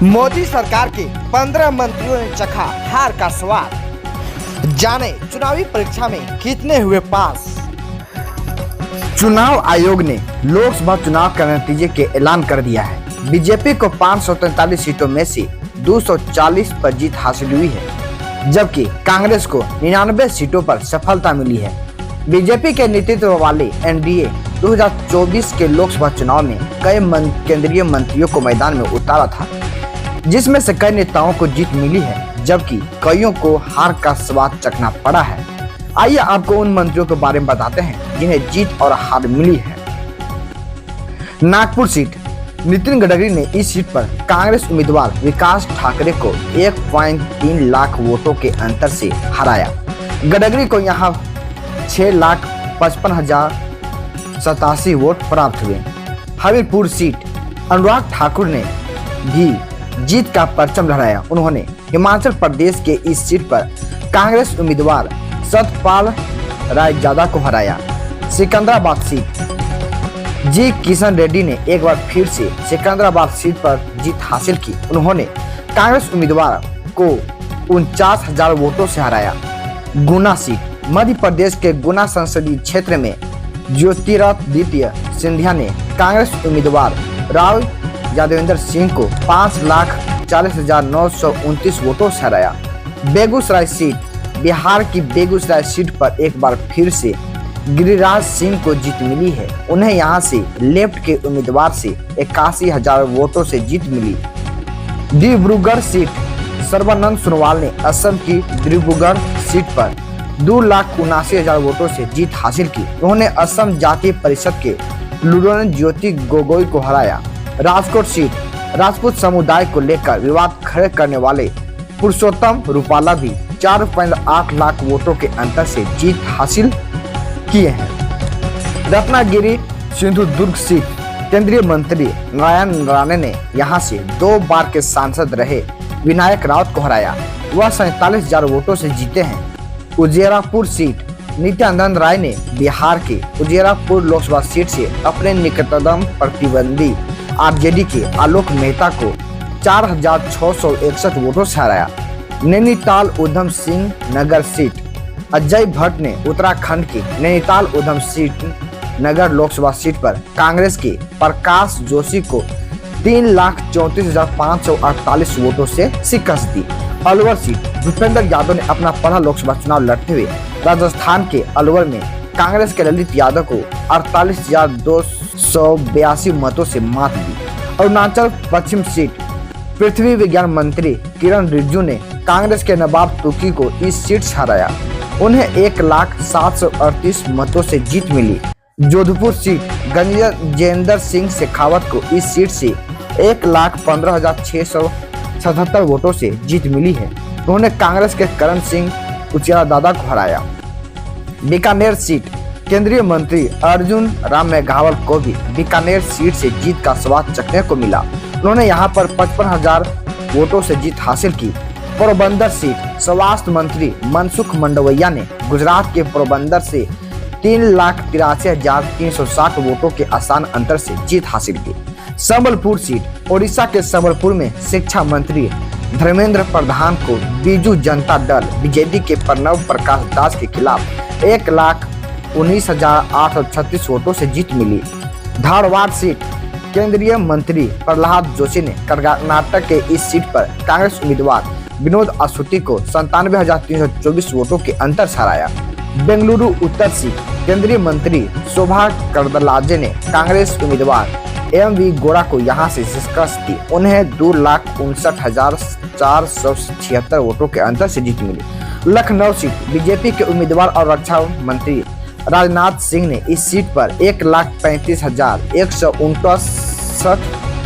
मोदी सरकार के 15 मंत्रियों ने चखा हार का स्वाद। जाने चुनावी परीक्षा में कितने हुए पास। चुनाव आयोग ने लोकसभा चुनाव के नतीजे के ऐलान कर दिया है। बीजेपी को 543 सीटों में से 240 पर जीत हासिल हुई है, जबकि कांग्रेस को 99 सीटों पर सफलता मिली है। बीजेपी के नेतृत्व वाले एनडीए 2024 के लोकसभा चुनाव में कई केंद्रीय मंत्रियों को मैदान में उतारा था, जिसमें से कई नेताओं को जीत मिली है, जबकि कईयों को हार का स्वाद चखना पड़ा है। आइए आपको उन मंत्रियों के बारे में बताते हैं जिन्हें जीत और हार मिली है। नागपुर सीट, नितिन गडकरी ने इस सीट पर कांग्रेस उम्मीदवार विकास ठाकरे को 1.3 लाख वोटों के अंतर से हराया। गडकरी को यहां 6,55,087 वोट प्राप्त हुए। हमीरपुर सीट, अनुराग ठाकुर ने भी जीत का परचम लहराया। उन्होंने हिमाचल प्रदेश के इस सीट पर कांग्रेस उम्मीदवार सतपाल रायजादा को हराया। सिकंदराबाद सीट, जी किशन रेड्डी ने एक बार फिर से सिकंदराबाद सीट पर जीत हासिल की। उन्होंने कांग्रेस उम्मीदवार को 49,000 वोटों से हराया। गुना सीट, मध्य प्रदेश के गुना संसदीय क्षेत्र में ज्योतिरादित्य सिंधिया ने कांग्रेस उम्मीदवार राव यादवेंद्र सिंह को 5,40,929 वोटों से हराया। बेगूसराय सीट, बिहार की बेगूसराय सीट पर एक बार फिर से गिरिराज सिंह को जीत मिली है। उन्हें यहां से लेफ्ट के उम्मीदवार से 81,000 वोटों से जीत मिली। डिब्रूगढ़ सीट, सर्बानंद सोनोवाल ने असम की डिब्रूगढ़ सीट पर 2,79,000 वोटों से जीत हासिल की। उन्होंने असम जातीय परिषद के लुरोन ज्योति गोगोई को हराया। राजकोट सीट, राजपूत समुदाय को लेकर विवाद खड़े करने वाले पुरुषोत्तम रूपाला भी 4.8 लाख वोटों के अंतर से जीत हासिल किए हैं। रत्नागिरी सिंधुदुर्ग सीट, केंद्रीय मंत्री नारायण राणे ने यहां से 2 बार के सांसद रहे विनायक राउत को हराया। वह 47,000 वोटों से जीते हैं। उजियारपुर सीट, नित्यानंद राय ने बिहार के उजियारपुर लोकसभा सीट से अपने निकटतम प्रतिद्वंदी आरजेडी के आलोक मेहता को 4,661 वोटों से हराया। नैनीताल उधम सिंह नगर सीट, अजय भट्ट ने उत्तराखंड की नैनीताल उधम सिंह नगर लोकसभा सीट पर कांग्रेस के प्रकाश जोशी को 3,34,548 वोटों से शिकस्त दी। अलवर सीट, भूपेंद्र यादव ने अपना पहला लोकसभा चुनाव लड़ते हुए राजस्थान के अलवर में कांग्रेस के ललित यादव को 48,282 मतों से मात दी। अरुणाचल पश्चिम सीट, पृथ्वी विज्ञान मंत्री किरण रिजिजू ने कांग्रेस के नवाब तुर्की को इस सीट से हराया। उन्हें 1,0738 मतों से जीत मिली। जोधपुर सीट, गजेंद्र सिंह शेखावत को इस सीट से 1,15,677 वोटों से जीत मिली है। उन्होंने कांग्रेस के करण सिंह उचियादादा को हराया। बीकानेर सीट, केंद्रीय मंत्री अर्जुन राम मेघवाल को भी बीकानेर सीट से जीत का स्वाद चखने को मिला। उन्होंने यहां पर 55,000 वोटों से जीत हासिल की। पोरबंदर सीट, स्वास्थ्य मंत्री मनसुख मंडाविया ने गुजरात के पोरबंदर से 3,83,360 वोटों के आसान अंतर से जीत हासिल की। संबलपुर सीट, ओडिशा के संबलपुर में शिक्षा मंत्री धर्मेंद्र प्रधान को बीजू जनता दल बीजेडी के प्रणव प्रकाश दास के खिलाफ 1,19,836 वोटों से जीत मिली। धारवाड़ सीट, केंद्रीय मंत्री प्रहलाद जोशी ने कर्नाटक के इस सीट पर कांग्रेस उम्मीदवार विनोद असूति को 97,324 वोटों के अंतर से हराया। बेंगलुरु उत्तर सीट, केंद्रीय मंत्री शोभा करंदलाजे ने कांग्रेस उम्मीदवार एम.वी. गौड़ा को यहां से शिकस्त दी। उन्हें 2,59,476 वोटों के अंतर से जीत मिली। लखनऊ सीट, बीजेपी के उम्मीदवार और रक्षा मंत्री राजनाथ सिंह ने इस सीट पर 1,35,159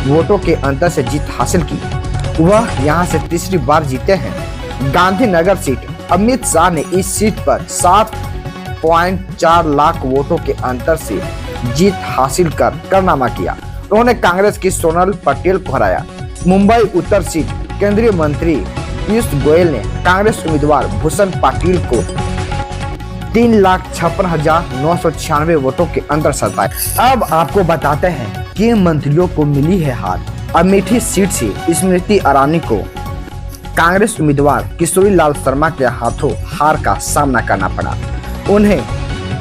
वोटों के अंतर से जीत हासिल की। वह यहां से तीसरी बार जीते हैं। गांधीनगर सीट, अमित शाह ने इस सीट पर 7.4 लाख वोटों के अंतर से जीत हासिल कर कारनामा किया। उन्होंने कांग्रेस की सोनल पटेल को हराया। मुंबई उत्तर सीट, केंद्रीय मंत्री पीयूष गोयल ने कांग्रेस उम्मीदवार भूषण पाटिल को 3,56,996 वोटों के अंतर से हराया। अब आपको बताते हैं किन मंत्रियों को मिली है हार। अमेठी सीट से स्मृति ईरानी को कांग्रेस उम्मीदवार किशोरी लाल शर्मा के हाथों हार का सामना करना पड़ा। उन्हें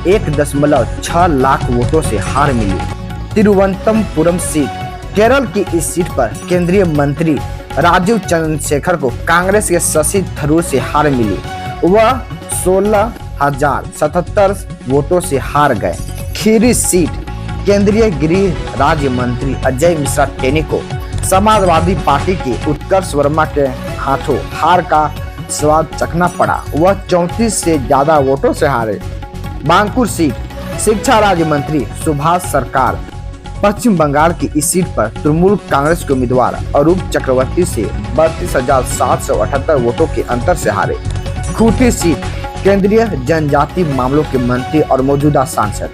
1.6 लाख वोटों से हार मिली। तिरुवनंतपुरम सीट, केरल की इस सीट पर केंद्रीय मंत्री राजीव चंद्रशेखर को कांग्रेस के शशि थरूर से हार मिली। वह 16,077 वोटों से हार गए। खीरी सीट, केंद्रीय गृह राज्य मंत्री अजय मिश्रा टेनी को समाजवादी पार्टी के उत्कर्ष वर्मा के हाथों हार का स्वाद चखना पड़ा। वह 34 से ज्यादा वोटों से हारे। बांकुर सीट, शिक्षा राज्य मंत्री सुभाष सरकार पश्चिम बंगाल की इस सीट पर तृणमूल कांग्रेस के उम्मीदवार अरूप चक्रवर्ती से 32,778 वोटों के अंतर से हारे। खूंटी सीट, केंद्रीय जनजाति मामलों के मंत्री और मौजूदा सांसद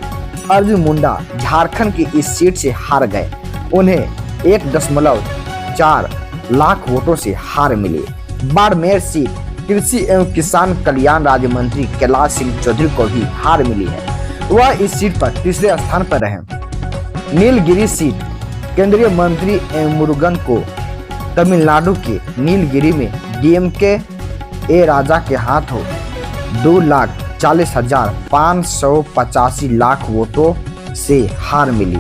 अर्जुन मुंडा झारखंड की इस सीट से हार गए। उन्हें 1.4 लाख वोटों से हार मिली। बाड़मेर सीट, कृषि एवं किसान कल्याण राज्य मंत्री कैलाश सिंह चौधरी को भी हार मिली है। वह इस सीट पर तीसरे स्थान पर रहे। नीलगिरी सीट, केंद्रीय मंत्री एम मुरुगन को तमिलनाडु के नीलगिरी में डीएमके ए राजा के हाथों 2,40,585 लाख वोटों से हार मिली।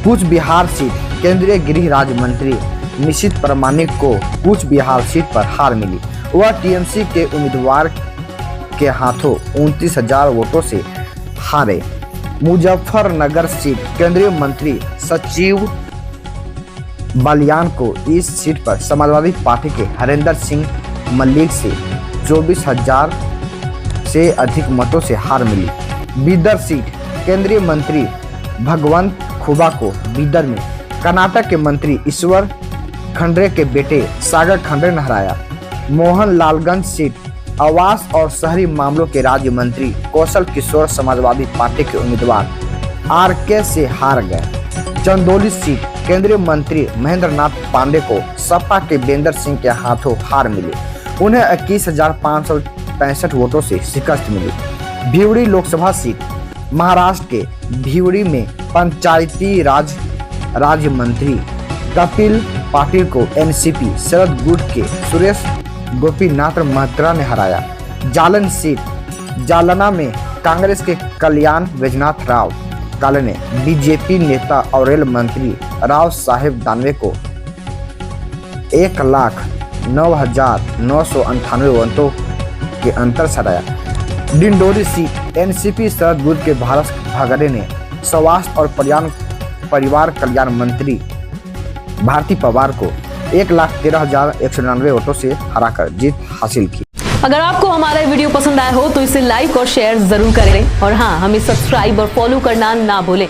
कूच बिहार सीट, केंद्रीय गृह राज्य मंत्री निशित प्रामाणिक को कूच बिहार सीट पर हार मिली। वह टीएमसी के उम्मीदवार के हाथों 29,000 वोटों से हारे। मुजफ्फरनगर सीट, केंद्रीय मंत्री सचिव बलियान को इस सीट पर समाजवादी पार्टी के हरेंद्र सिंह मल्लिक से 24,000 से अधिक मतों से हार मिली। बीदर सीट, केंद्रीय मंत्री भगवंत खुबा को बीदर में कर्नाटक के मंत्री ईश्वर खंड्रे के बेटे सागर खंड्रे ने हराया। मोहन लालगंज सीट, आवास और शहरी मामलों के राज्य मंत्री कौशल किशोर समाजवादी पार्टी के उम्मीदवार आरके से हार गए। चंदौली सीट, केंद्रीय मंत्री महेंद्र नाथ पांडे को सपा के बेंदर सिंह के हाथों हार मिली। उन्हें 21,565 वोटों से शिकस्त मिली। भिवड़ी लोकसभा सीट, महाराष्ट्र के भिवड़ी में पंचायती राज राज्य मंत्री कपिल पाटिल को एनसीपी शरद गुट के सुरेश गोपीनाथ महत्रा ने हराया। जालन सीट, जालना में कांग्रेस के कल्याण वैजनाथ राव काले ने बीजेपी नेता और रेल मंत्री राव साहेब दानवे को 1,09,998 वोटों के अंतर से हराया। डिंडोरी सीट, एनसीपी शरद गुट के भारत भगड़े ने स्वास्थ्य और परिवार कल्याण मंत्री भारती पवार को 1,13,199 वोटों से हराकर जीत हासिल की। अगर आपको हमारा वीडियो पसंद आया हो तो इसे लाइक और शेयर जरूर करें और हाँ, हमें सब्सक्राइब और फॉलो करना ना भूलें